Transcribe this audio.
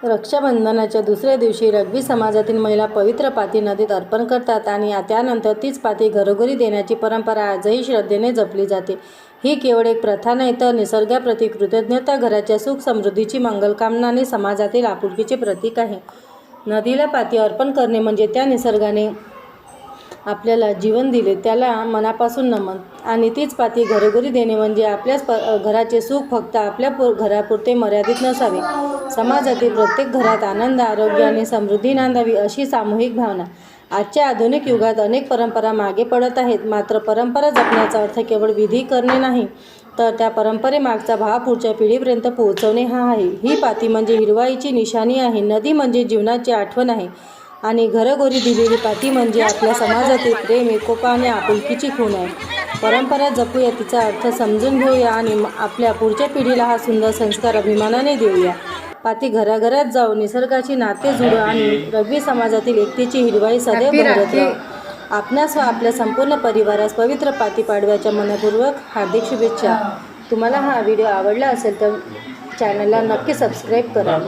रक्षाबंधनाच्या दुसऱ्या दिवशी रघवी समाजातील महिला पवित्र पाती नदीत अर्पण करतात आणि त्यानंतर तीच पाती घरोघरी देण्याची परंपरा आजही श्रद्धेने जपली जाते. ही केवळ एक प्रथा नाही तर निसर्गाप्रती कृतज्ञता, घराच्या सुख समृद्धीची मंगलकामना आणि समाजातील आपुलकीचे प्रतीक आहे. नदीला पाती अर्पण करणे म्हणजे त्या निसर्गाने आपल्याला जीवन दिले त्याला मनापासून नमन, आणि तीच पाती घरोघरी देणे म्हणजे आपल्याच घराचे सुख फक्त आपल्या घरापुरते मर्यादित नसावे. समाजातील प्रत्येक घरात आनंद, आरोग्य आणि समृद्धी नांदावी अशी सामूहिक भावना. आजच्या आधुनिक युगात अनेक परंपरा मागे पडत आहेत, मात्र परंपरा जपण्याचा अर्थ केवळ विधी करणे नाही तर त्या परंपरेमागचा भाव पुढच्या पिढीपर्यंत पोहोचवणे हा आहे. ही पाती म्हणजे हिरवाईची निशाणी आहे, नदी म्हणजे जीवनाची आठवण आहे आणि घरोघरी दिलेली पाती म्हणजे आपल्या समाजातील प्रेम, एकोपा आणि आपुलकीची खूण आहे. परंपरा जपूया, तिचा अर्थ समजून घेऊया आणि आपल्या पुढच्या पिढीला हा सुंदर संस्कार अभिमानाने देऊया. पाती घराघरात जाऊ, निसर्गाची नाते जुळू आणि रघवी समाजातील एकतेची हिरवाई सदैव बहरत राहू. आपणास व आपल्या संपूर्ण परिवारास पवित्र पाती पाडव्याच्या मनपूर्वक हार्दिक शुभेच्छा. तुम्हाला हा व्हिडिओ आवडला असेल तर चॅनलला नक्की सबस्क्राईब करा.